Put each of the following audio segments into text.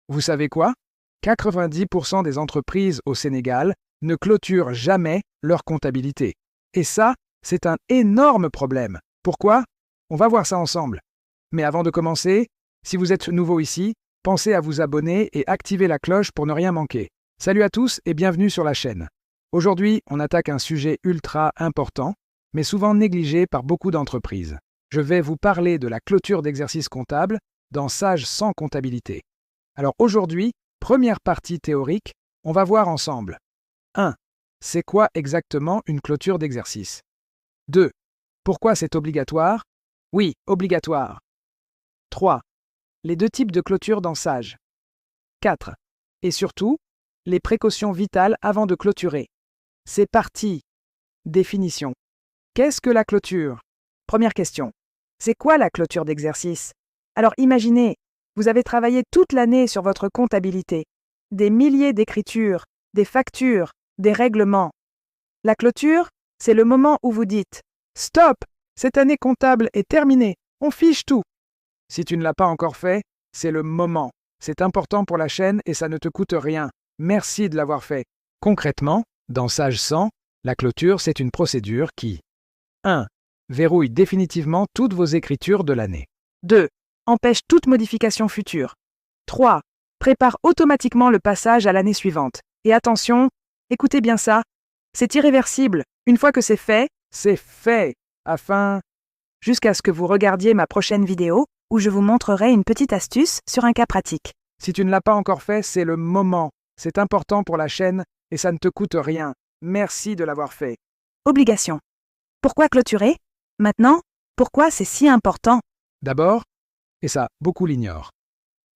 Vous savez quoi? 90% des entreprises au Sénégal ne clôturent jamais leur comptabilité. Et ça, c'est un énorme problème. Pourquoi? On va voir ça ensemble. Mais avant de commencer, si vous êtes nouveau ici, pensez à vous abonner et activer la cloche pour ne rien manquer. Salut à tous et bienvenue sur la chaîne. Aujourd'hui, on attaque un sujet ultra important, mais souvent négligé par beaucoup d'entreprises. Je vais vous parler de la clôture d'exercice comptable dans Sage sans comptabilité. Alors aujourd'hui, première partie théorique, on va voir ensemble. 1. C'est quoi exactement une clôture d'exercice? 2. Pourquoi c'est obligatoire? Oui, obligatoire. 3. Les deux types de clôture dans Sage. 4. Et surtout, les précautions vitales avant de clôturer. C'est parti. Définition. Qu'est-ce que la clôture? Première question. C'est quoi la clôture d'exercice? Alors imaginez, vous avez travaillé toute l'année sur votre comptabilité. Des milliers d'écritures, des factures, des règlements. La clôture, c'est le moment où vous dites « Stop! Cette année comptable est terminée, on fiche tout !» Si tu ne l'as pas encore fait, c'est le moment. C'est important pour la chaîne et ça ne te coûte rien. Merci de l'avoir fait. Concrètement, dans Sage 100, la clôture, c'est une procédure qui 1. Verrouille définitivement toutes vos écritures de l'année. 2. Empêche toute modification future. 3. Prépare automatiquement le passage à l'année suivante. Et attention, écoutez bien ça, c'est irréversible. Une fois que c'est fait, afin... Jusqu'à ce que vous regardiez ma prochaine vidéo, où je vous montrerai une petite astuce sur un cas pratique. Si tu ne l'as pas encore fait, c'est le moment. C'est important pour la chaîne et ça ne te coûte rien. Merci de l'avoir fait. Obligation. Pourquoi clôturer? Maintenant, pourquoi c'est si important? D'abord, et ça, beaucoup l'ignorent,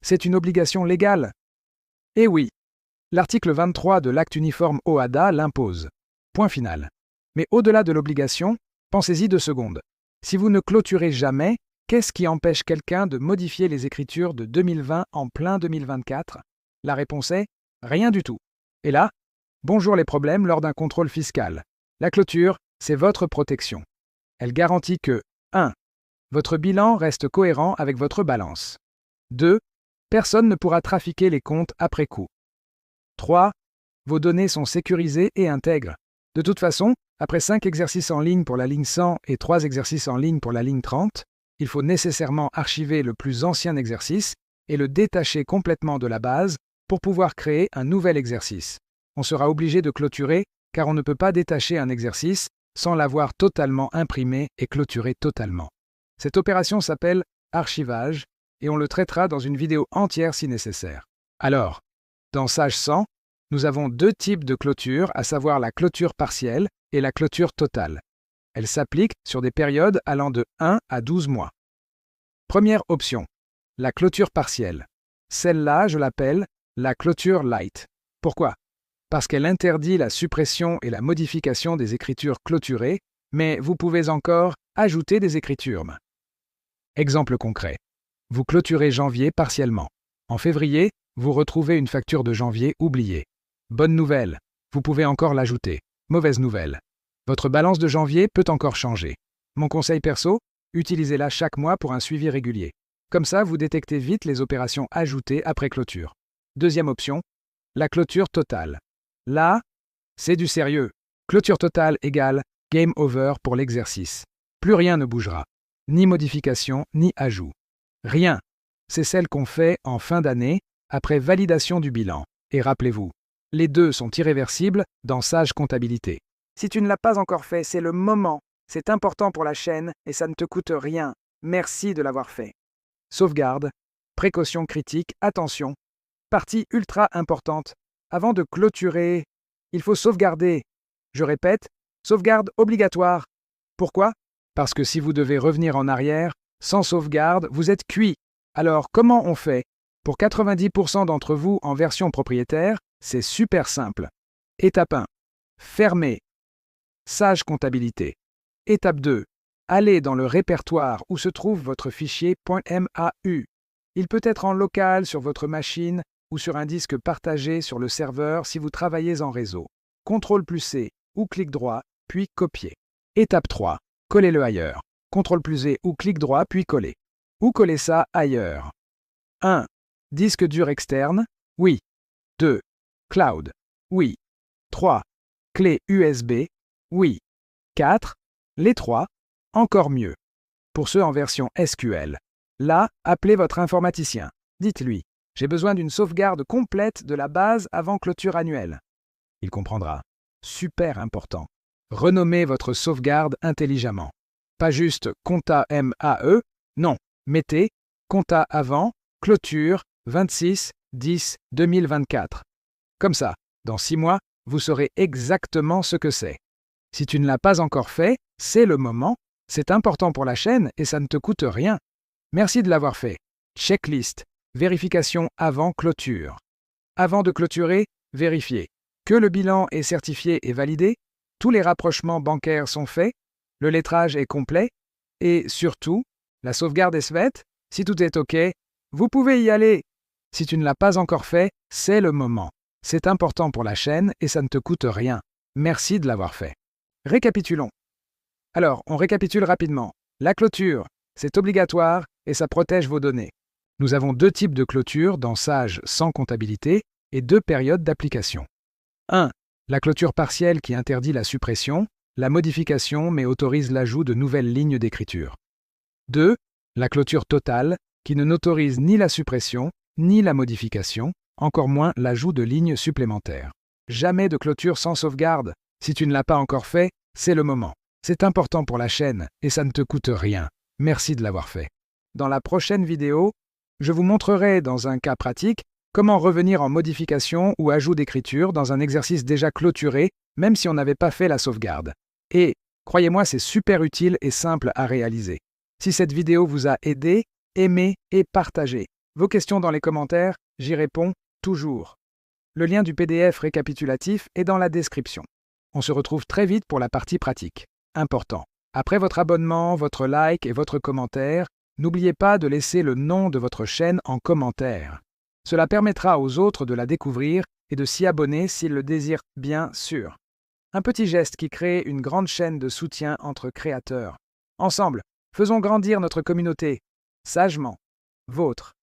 c'est une obligation légale. Et oui, l'article 23 de l'Acte uniforme OHADA l'impose. Point final. Mais au-delà de l'obligation, pensez-y 2 secondes. Si vous ne clôturez jamais, qu'est-ce qui empêche quelqu'un de modifier les écritures de 2020 en plein 2024? La réponse est rien du tout. Et là, bonjour les problèmes lors d'un contrôle fiscal. La clôture, c'est votre protection. Elle garantit que 1. Votre bilan reste cohérent avec votre balance. 2. Personne ne pourra trafiquer les comptes après coup. 3. Vos données sont sécurisées et intègres. De toute façon, après 5 exercices en ligne pour la ligne 100 et 3 exercices en ligne pour la ligne 30, il faut nécessairement archiver le plus ancien exercice et le détacher complètement de la base pour pouvoir créer un nouvel exercice. On sera obligé de clôturer car on ne peut pas détacher un exercice sans l'avoir totalement imprimé et clôturé totalement. Cette opération s'appelle archivage et on le traitera dans une vidéo entière si nécessaire. Alors, dans Sage 100, nous avons 2 types de clôture, à savoir la clôture partielle et la clôture totale. Elle s'applique sur des périodes allant de 1 à 12 mois. Première option, la clôture partielle. Celle-là, je l'appelle la clôture light. Pourquoi? Parce qu'elle interdit la suppression et la modification des écritures clôturées, mais vous pouvez encore ajouter des écritures. Exemple concret. Vous clôturez janvier partiellement. En février, vous retrouvez une facture de janvier oubliée. Bonne nouvelle, vous pouvez encore l'ajouter. Mauvaise nouvelle, votre balance de janvier peut encore changer. Mon conseil perso, utilisez-la chaque mois pour un suivi régulier. Comme ça, vous détectez vite les opérations ajoutées après clôture. Deuxième option, la clôture totale. Là, c'est du sérieux. Clôture totale égale game over pour l'exercice. Plus rien ne bougera. Ni modification, ni ajout. Rien. C'est celle qu'on fait en fin d'année, après validation du bilan. Et rappelez-vous, les 2 sont irréversibles dans Sage Comptabilité. Si tu ne l'as pas encore fait, c'est le moment. C'est important pour la chaîne et ça ne te coûte rien. Merci de l'avoir fait. Sauvegarde. Précaution critique. Attention. Partie ultra importante. Avant de clôturer, il faut sauvegarder. Je répète, sauvegarde obligatoire. Pourquoi? Parce que si vous devez revenir en arrière, sans sauvegarde, vous êtes cuit. Alors, comment on fait? Pour 90% d'entre vous en version propriétaire, c'est super simple. Étape 1. Fermez. Sage comptabilité. Étape 2. Allez dans le répertoire où se trouve votre fichier .mau. Il peut être en local sur votre machine ou sur un disque partagé sur le serveur si vous travaillez en réseau. CTRL+C ou clic droit, puis copier. Étape 3. Collez-le ailleurs. CTRL+Z ou clic droit, puis coller. Où coller ça ailleurs? 1. Disque dur externe? Oui. 2. Cloud? Oui. 3. Clé USB? Oui. 4. Les 3? Encore mieux. Pour ceux en version SQL. Là, appelez votre informaticien. Dites-lui, j'ai besoin d'une sauvegarde complète de la base avant clôture annuelle. Il comprendra. Super important. Renommez votre sauvegarde intelligemment. Pas juste compta MAE, non, mettez compta avant, clôture 26-10-2024. Comme ça, dans 6 mois, vous saurez exactement ce que c'est. Si tu ne l'as pas encore fait, c'est le moment, c'est important pour la chaîne et ça ne te coûte rien. Merci de l'avoir fait. Checklist, vérification avant clôture. Avant de clôturer, vérifiez que le bilan est certifié et validé, tous les rapprochements bancaires sont faits, le lettrage est complet, et surtout, la sauvegarde est faite. Si tout est OK, vous pouvez y aller. Si tu ne l'as pas encore fait, c'est le moment. C'est important pour la chaîne et ça ne te coûte rien. Merci de l'avoir fait. Récapitulons. Alors, on récapitule rapidement. La clôture, c'est obligatoire et ça protège vos données. Nous avons 2 types de clôture dans Sage sans comptabilité et 2 périodes d'application. 1. La clôture partielle qui interdit la suppression, la modification mais autorise l'ajout de nouvelles lignes d'écriture. 2. La clôture totale qui ne n'autorise ni la suppression, ni la modification, encore moins l'ajout de lignes supplémentaires. Jamais de clôture sans sauvegarde. Si tu ne l'as pas encore fait, c'est le moment. C'est important pour la chaîne et ça ne te coûte rien. Merci de l'avoir fait. Dans la prochaine vidéo, je vous montrerai dans un cas pratique comment revenir en modification ou ajout d'écriture dans un exercice déjà clôturé, même si on n'avait pas fait la sauvegarde. Et, croyez-moi, c'est super utile et simple à réaliser. Si cette vidéo vous a aidé, aimez et partagez. Vos questions dans les commentaires, j'y réponds toujours. Le lien du PDF récapitulatif est dans la description. On se retrouve très vite pour la partie pratique. Important. Après votre abonnement, votre like et votre commentaire, n'oubliez pas de laisser le nom de votre chaîne en commentaire. Cela permettra aux autres de la découvrir et de s'y abonner s'ils le désirent, bien sûr. Un petit geste qui crée une grande chaîne de soutien entre créateurs. Ensemble, faisons grandir notre communauté. Sagement. Vôtre.